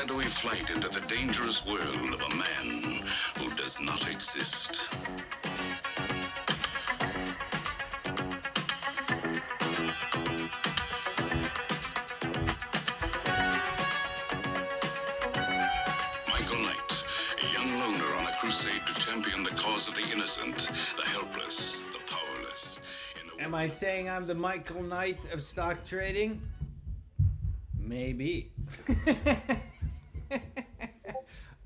shadowy flight into the dangerous world of a man who does not exist. Michael Knight, a young loner on a crusade to champion the cause of the innocent, the helpless, the powerless. Am I saying I'm the Michael Knight of stock trading? Maybe.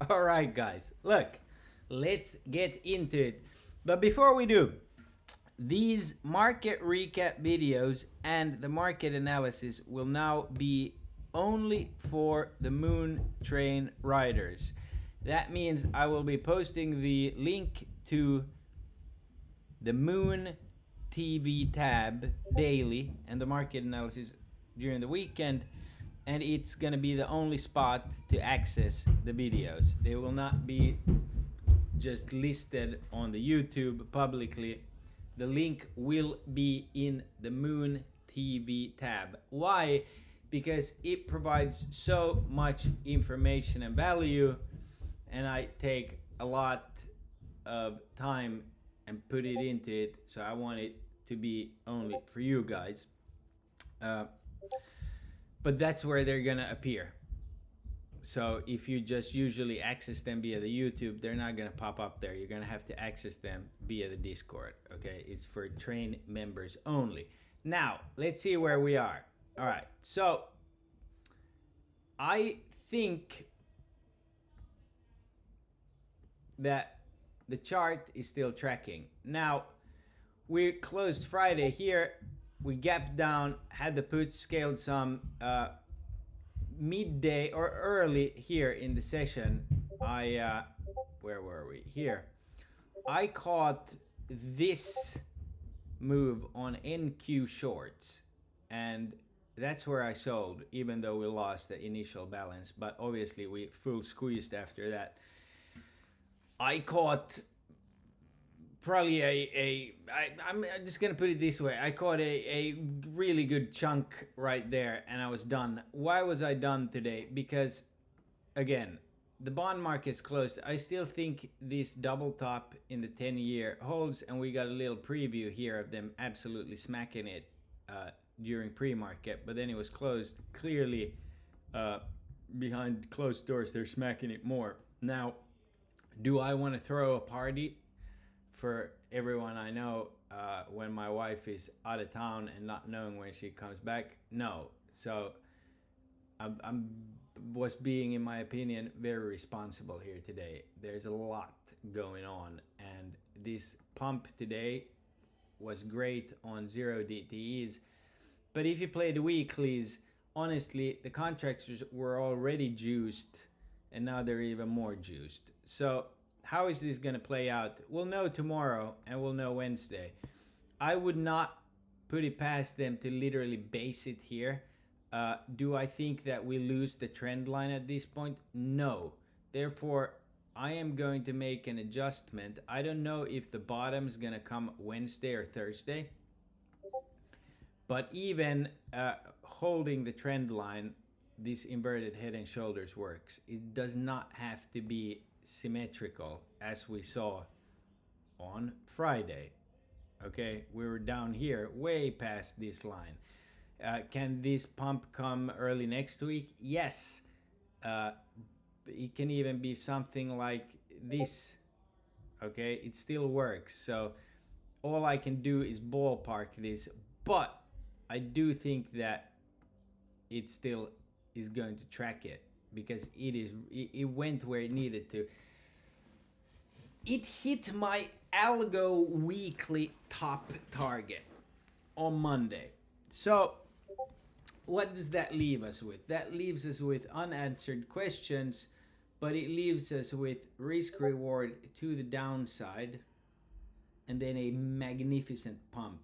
All right, guys. Look, let's get into it. But before we do, these market recap videos and the market analysis will now be only for the Moon Train riders. That means I will be posting the link to the Moon TV tab daily and the market analysis during the weekend, and it's gonna be the only spot to access the videos. They will not be just listed on the YouTube publicly. The link will be in the Moon TV tab. Why? Because it provides so much information and value, and I take a lot of time and put it into it, so I want it to be only for you guys. But that's where they're gonna appear. So if you just usually access them via the YouTube, they're not gonna pop up there. You're gonna have to access them via the Discord. Okay, it's for Train members only. Now let's see where we are. All right, so I think that the chart is still tracking. Now, we closed Friday here. We gapped down, had the puts scaled some midday or early here in the session. Where were we? Here. I caught this move on NQ shorts, and that's where I sold, even though we lost the initial balance. But obviously, we full squeezed after that. I caught probably I'm just gonna put it this way. I caught a really good chunk right there, and I was done. Why was I done today? Because, again, the bond market's closed. I still think this double top in the 10-year holds, and we got a little preview here of them absolutely smacking it during pre-market, but then it was closed. Clearly, behind closed doors, they're smacking it more. Now, do I want to throw a party for everyone I know when my wife is out of town and not knowing when she comes back? No. So I'm was being, in my opinion, very responsible here today. There's a lot going on, and this pump today was great on 0 DTEs. But if you play the weeklies, honestly, the contracts were already juiced, and now they're even more juiced. So how is this going to play out? We'll know tomorrow, and we'll know Wednesday. I would not put it past them to literally base it here. Do I think that we lose the trend line at this point? No. Therefore, I am going to make an adjustment. I don't know if the bottom is going to come Wednesday or Thursday. But even holding the trend line, this inverted head and shoulders works. It does not have to be symmetrical as we saw on Friday. Okay, we were down here way past this line. Can this pump come early next week? Yes. It can even be something like this. Okay, it still works. So all I can do is ballpark this, but I do think that it still is going to track it, because it went where it needed to. It hit my algo weekly top target on Monday. So what does that leave us with? That leaves us with unanswered questions, but it leaves us with risk reward to the downside, and then a magnificent pump.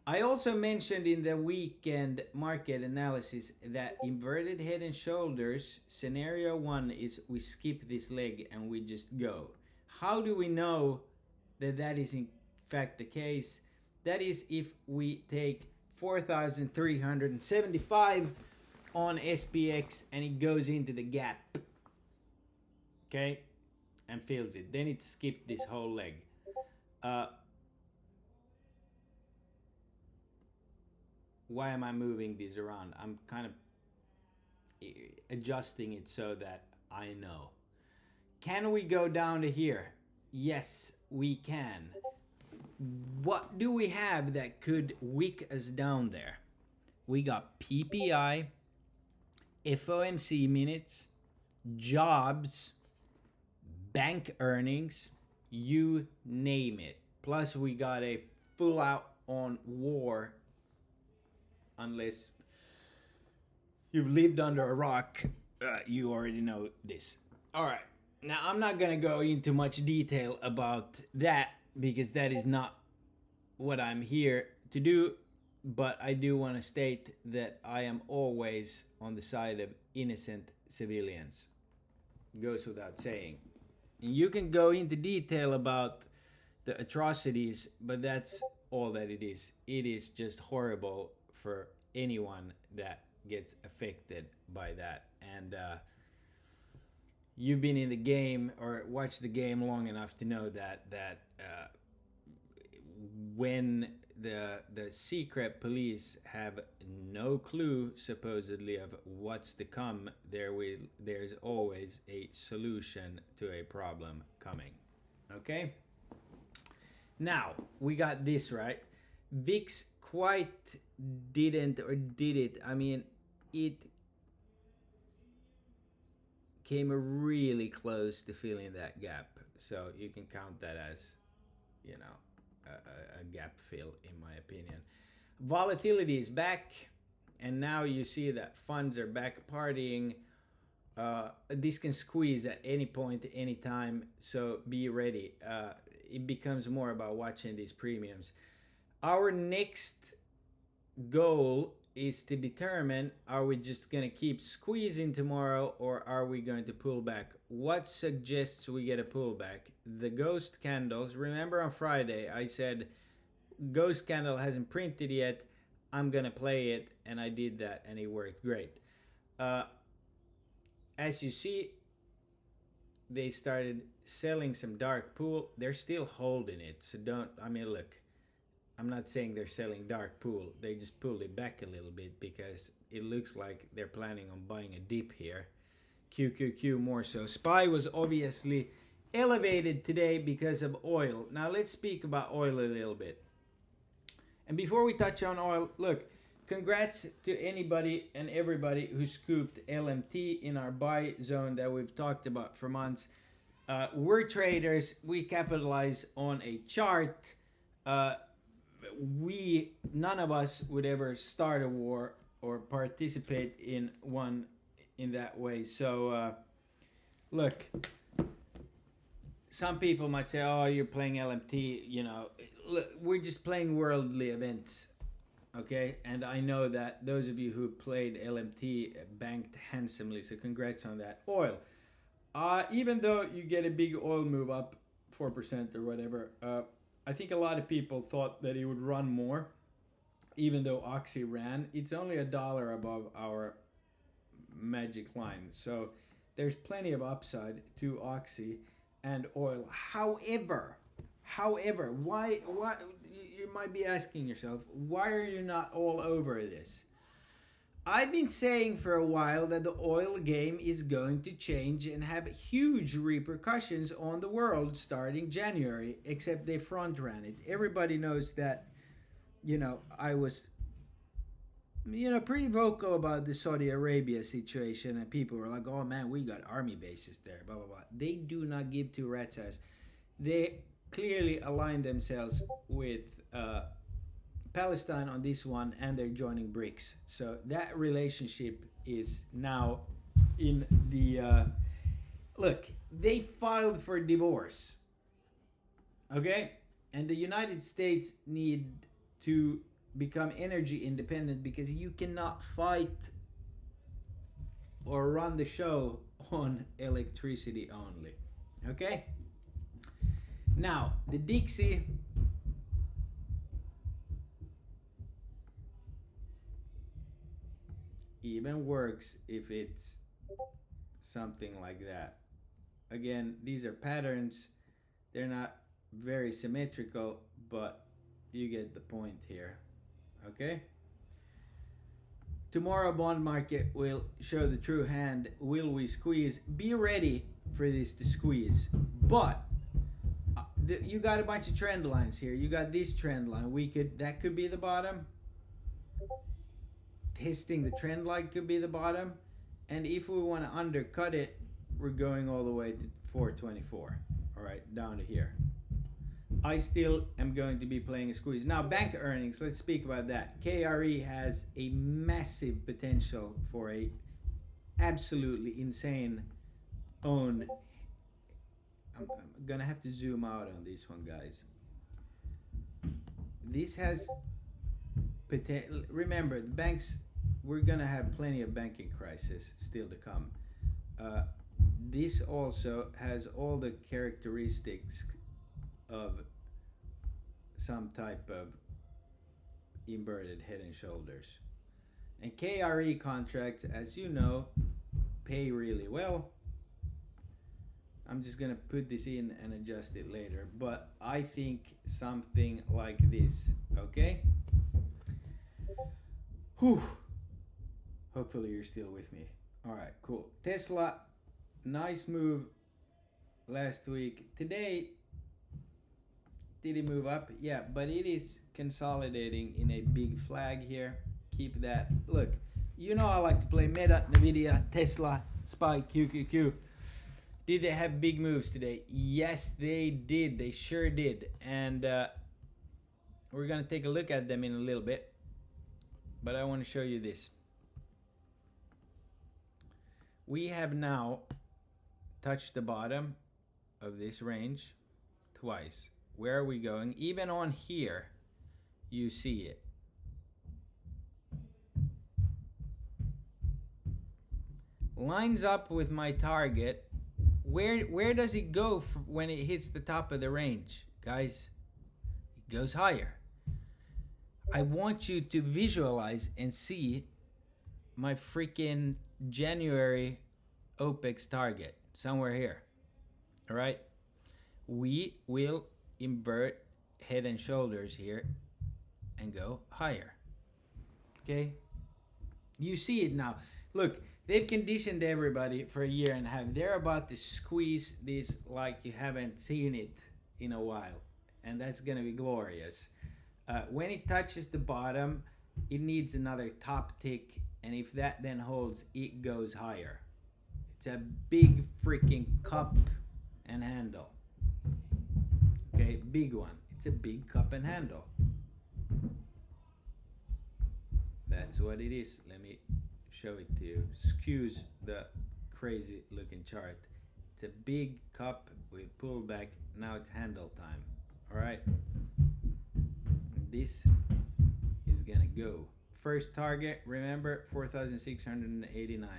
I also mentioned in the weekend market analysis that inverted head and shoulders, scenario 1 is we skip this leg and we just go. How do we know that that is in fact the case? That is if we take 4,375 on SPX and it goes into the gap. Okay? And fills it. Then it skipped this whole leg. Why am I moving these around? I'm kind of adjusting it so that I know. Can we go down to here? Yes, we can. What do we have that could wick us down there? We got PPI, FOMC minutes, jobs, bank earnings, you name it. Plus we got a full out on war, unless you've lived under a rock, you already know this. All right. Now, I'm not going to go into much detail about that because that is not what I'm here to do. But I do want to state that I am always on the side of innocent civilians. Goes without saying. And you can go into detail about the atrocities, but that's all that it is. It is just horrible for anyone that gets affected by that. And you've been in the game or watched the game long enough to know that when the secret police have no clue supposedly of what's to come, there's always a solution to a problem coming. Okay? Now, we got this right. VIX quite didn't, or did it? I mean, it came really close to filling that gap. So you can count that as, you know, a gap fill, in my opinion. Volatility is back, and now you see that funds are back partying. This can squeeze at any point, any time, so be ready. It becomes more about watching these premiums. Our next goal is to determine, are we just going to keep squeezing tomorrow, or are we going to pull back? What suggests we get a pullback? The ghost candles. Remember on Friday I said ghost candle hasn't printed yet, I'm going to play it, and I did that and it worked great. As you see, they started selling some dark pool. They're still holding it, so don't, I mean, look, I'm not saying they're selling dark pool. They just pulled it back a little bit because it looks like they're planning on buying a dip here. QQQ more so. SPY was obviously elevated today because of oil. Now let's speak about oil a little bit. And before we touch on oil, look, congrats to anybody and everybody who scooped LMT in our buy zone that we've talked about for months. We're traders. We capitalize on a chart. None of us would ever start a war or participate in one in that way. So look, some people might say, oh, you're playing LMT, you know. Look, we're just playing worldly events, okay? And I know that those of you who played LMT banked handsomely, so congrats on that. Oil, even though you get a big oil move up 4% or whatever, I think a lot of people thought that it would run more, even though Oxy ran. It's only $1 above our magic line, so there's plenty of upside to Oxy and oil. However, why you might be asking yourself, why are you not all over this? I've been saying for a while that the oil game is going to change and have huge repercussions on the world starting January, except they front ran it. Everybody knows that, you know, I was, you know, pretty vocal about the Saudi Arabia situation, and people were like, oh man, we got army bases there, blah, blah, blah. They do not give two rat's ass. They clearly align themselves with Palestine on this one, and they're joining BRICS. So that relationship is now in the look, they filed for divorce, okay? And the United States need to become energy independent, because you cannot fight or run the show on electricity only, okay? Now, the Dixie, even works if it's something like that. Again, these are patterns. They're not very symmetrical, but you get the point here. Okay? Tomorrow bond market will show the true hand. Will we squeeze? Be ready for this to squeeze. But you got a bunch of trend lines here. You got this trend line. That could be the bottom. Testing the trend line could be the bottom. And if we want to undercut it, we're going all the way to 424. All right, down to here. I still am going to be playing a squeeze. Now, bank earnings, let's speak about that. KRE has a massive potential for a absolutely insane own. I'm gonna have to zoom out on this one, guys. This has potential. Remember, the banks, we're gonna have plenty of banking crisis still to come. This also has all the characteristics of some type of inverted head and shoulders. And KRE contracts, as you know, pay really well. I'm just gonna put this in and adjust it later, but I think something like this, okay? Whew. Hopefully you're still with me. All right, cool. Tesla, nice move last week. Today, did it move up? Yeah, but it is consolidating in a big flag here. Keep that. Look, you know I like to play Meta, Nvidia, Tesla, SPY, QQQ. Did they have big moves today? Yes, they did. They sure did. And we're going to take a look at them in a little bit. But I want to show you this. We have now touched the bottom of this range twice. Where are we going? Even on here, you see it. Lines up with my target. Where does it go when it hits the top of the range, guys? It goes higher. I want you to visualize and see my freaking January OPEX target somewhere here. All right? We will invert head and shoulders here and go higher. Okay? You see it now. Look, they've conditioned everybody for a year and a half. They're about to squeeze this like you haven't seen it in a while. And that's going to be glorious. When it touches the bottom, it needs another top tick. And if that then holds, it goes higher. It's a big freaking cup and handle. Okay, big one. It's a big cup and handle. That's what it is. Let me show it to you. Excuse the crazy looking chart. It's a big cup. We pull back. Now it's handle time. All right. This is gonna go. First target, remember, 4,689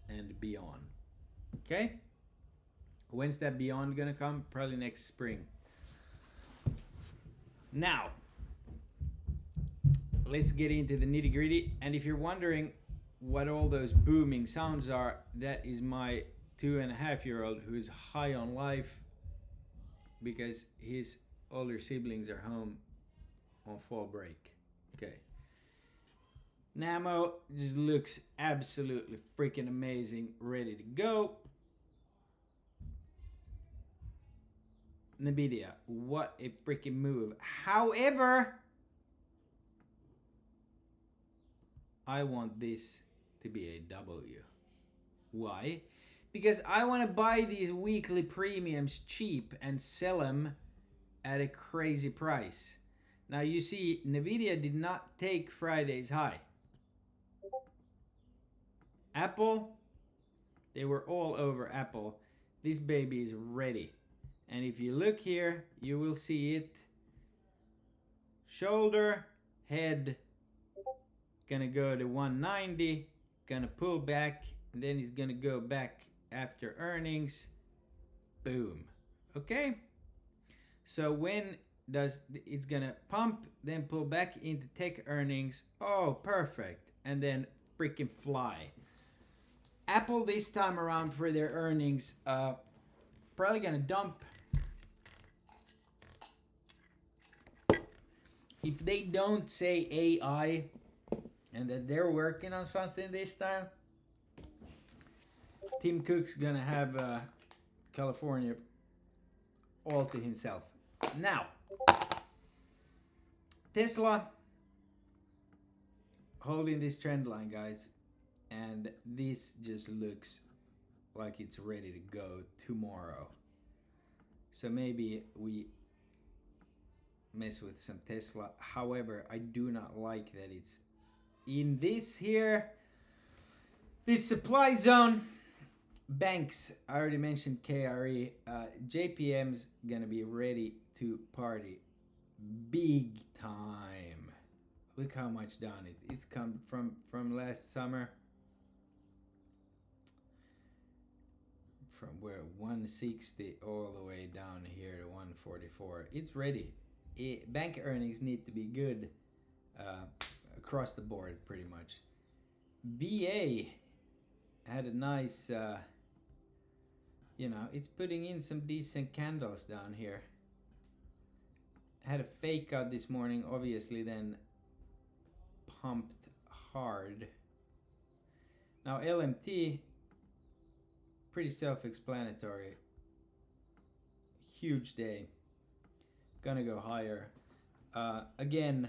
and beyond. Okay. When's that beyond gonna come? Probably next spring. Now, let's get into the nitty gritty. And if you're wondering what all those booming sounds are, that is my 2.5-year-old who's high on life because his older siblings are home on fall break. Okay. Namo just looks absolutely freaking amazing, ready to go. Nvidia, what a freaking move. However, I want this to be a W. Why? Because I want to buy these weekly premiums cheap and sell them at a crazy price. Now you see, Nvidia did not take Friday's high. Apple, they were all over Apple. This baby is ready. And if you look here, you will see it. Shoulder, head, gonna go to 190, gonna pull back, and then he's gonna go back after earnings. Boom. Okay? So when it's gonna pump, then pull back into tech earnings. Oh, perfect. And then freaking fly. Apple this time around for their earnings, probably gonna dump. If they don't say AI and that they're working on something this time, Tim Cook's gonna have California all to himself. Now, Tesla holding this trend line, guys, and this just looks like it's ready to go tomorrow. So maybe we mess with some Tesla. However, I do not like that it's in this here, this supply zone. Banks, I already mentioned KRE. JPM's gonna be ready to party big time. Look how much down it's come from last summer. From where 160 all the way down here to 144. It's ready. Bank earnings need to be good across the board pretty much. BA had a nice, it's putting in some decent candles down here. Had a fake out this morning, obviously, then pumped hard. Now LMT, pretty self-explanatory. Huge day. Gonna go higher. Again,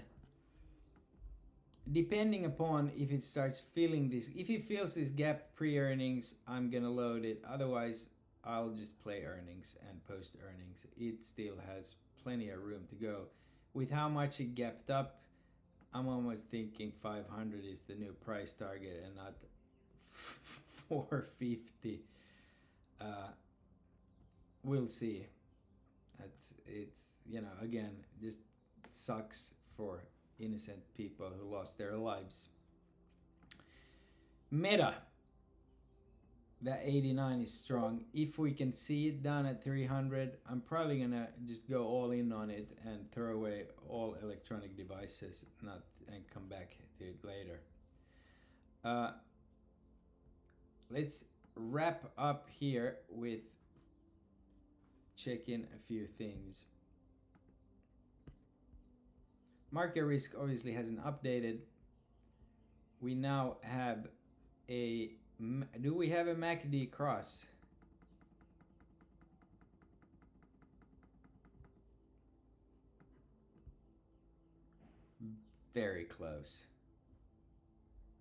depending upon if it starts feeling this, if it feels this gap pre-earnings, I'm gonna load it. Otherwise, I'll just play earnings and post earnings. It still has plenty of room to go. With how much it gapped up, I'm almost thinking 500 is the new price target and not 450. We'll see. It's again, just sucks for innocent people who lost their lives. Meta, that 89 is strong. If we can see it down at 300, I'm probably gonna just go all in on it and throw away all electronic devices, and come back to it later. Let's wrap up here with checking a few things. Market risk obviously hasn't updated. We now have do we have a MACD cross? Very close.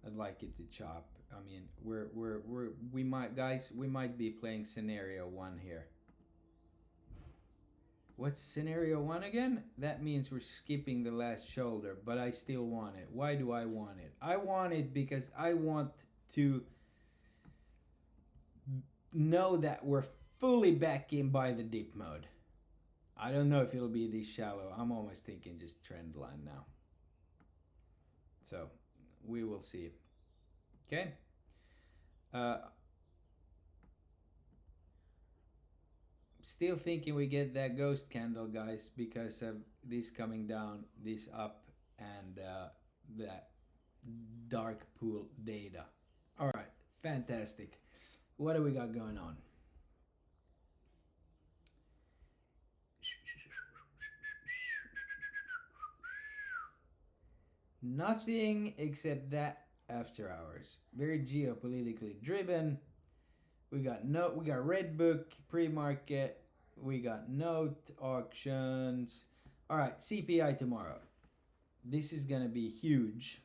I'd like it to chop. I mean, we might be playing scenario 1 here. What's scenario 1 again? That means we're skipping the last shoulder, but I still want it. Why do I want it? I want it because I want to know that we're fully back in by the dip mode. I don't know if it'll be this shallow. I'm almost thinking just trend line now. So we will see. Okay. Still thinking we get that ghost candle, guys, because of this coming down, this up, and that dark pool data. All right, fantastic. What do we got going on? Nothing except that after hours. Very geopolitically driven. We got Redbook pre-market. We got note auctions. All right, CPI tomorrow. This is gonna be huge.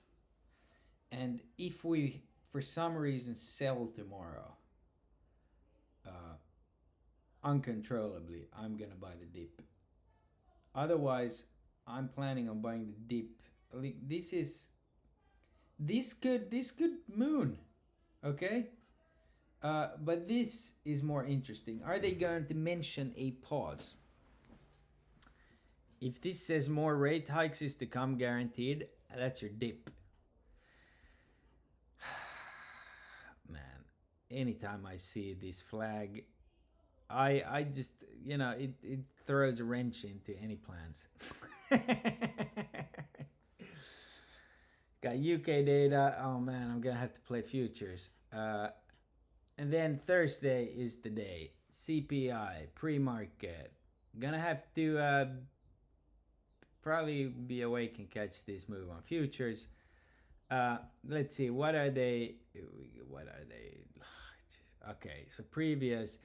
And if we, for some reason, sell tomorrow, uncontrollably, I'm gonna buy the dip. Otherwise, I'm planning on buying the dip. Like, this could moon, okay? But this is more interesting. Are they going to mention a pause? If this says more rate hikes is to come guaranteed, that's your dip. Man, anytime I see this flag, I just you know, it throws a wrench into any plans. Got UK data. Oh man, I'm gonna have to play futures. And then Thursday is the day. CPI pre-market. Gonna have to probably be awake and catch this move on futures. Let's see, what are they? Okay, so previous.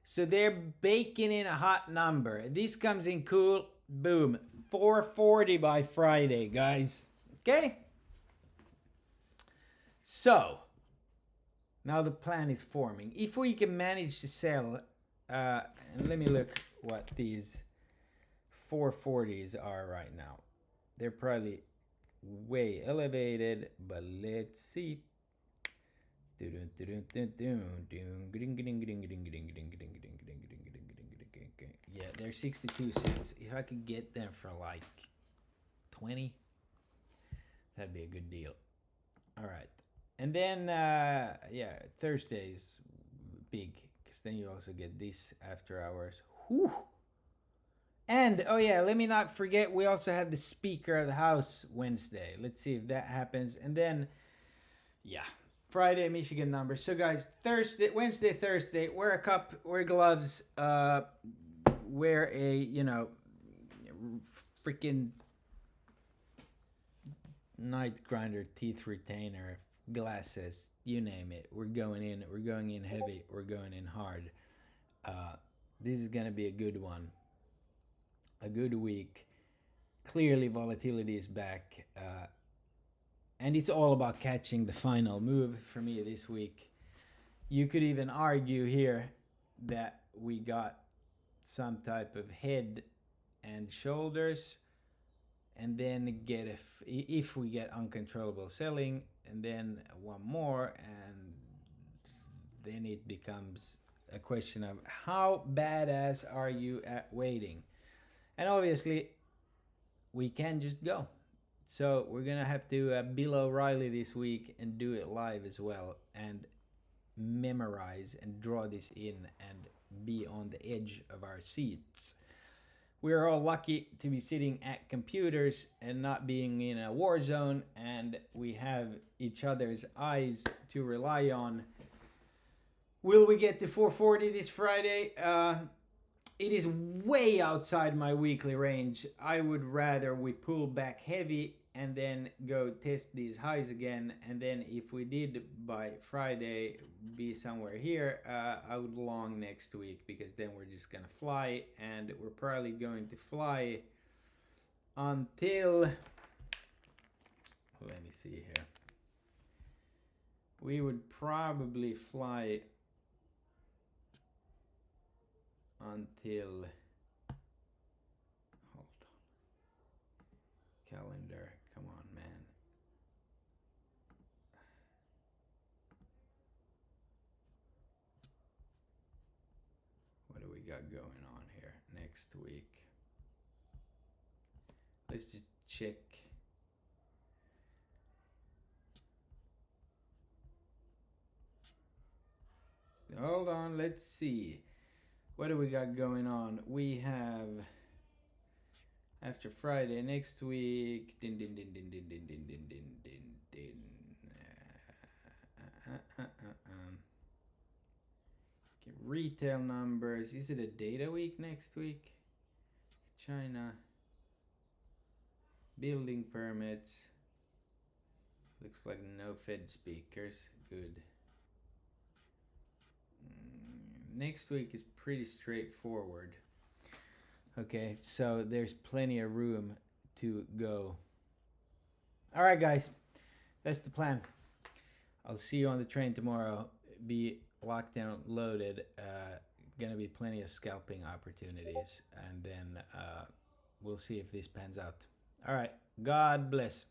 So they're baking in a hot number. This comes in cool. Boom. 440 by Friday, guys. Okay? So, now the plan is forming. If we can manage to sell, and let me look what these 440s are right now. They're probably way elevated, but let's see. Yeah, they're 62 cents. If I could get them for like 20, that'd be a good deal. All right. And then, yeah, Thursday's big, because then you also get this after hours. Whew. And, oh yeah, let me not forget, we also have the Speaker of the House Wednesday. Let's see if that happens. And then, yeah, Friday, Michigan numbers. So, guys, Wednesday, Thursday, wear a cup, wear gloves, wear a, you know, freaking night grinder, teeth retainer, glasses, you name it. We're going in heavy, we're going in hard. This is going to be a good one. A good week. Clearly volatility is back, and it's all about catching the final move for me this week. You could even argue here that we got some type of head and shoulders, and then get if we get uncontrollable selling, and then one more, and then it becomes a question of how badass are you at waiting. And obviously, we can just go. So we're going to have to Bill O'Reilly this week and do it live as well. And memorize and draw this in and be on the edge of our seats. We're all lucky to be sitting at computers and not being in a war zone. And we have each other's eyes to rely on. Will we get to 440 this Friday? It is way outside my weekly range. I would rather we pull back heavy and then go test these highs again. And then if we did by Friday be somewhere here, I would long next week, because then we're just going to fly. And we're probably going to fly until... Let me see here. We would probably fly until, hold on, calendar, come on, man. What do we got going on here next week? Let's just check. Hold on, let's see. What do we got going on? We have, after Friday next week, retail numbers. Is it a data week next week? China. Building permits. Looks like no Fed speakers. Good. Next week is pretty straightforward. Okay, so there's plenty of room to go. All right, guys, that's the plan. I'll see you on the train tomorrow. Be locked down, loaded. Gonna be plenty of scalping opportunities, and then we'll see if this pans out. All right, God bless.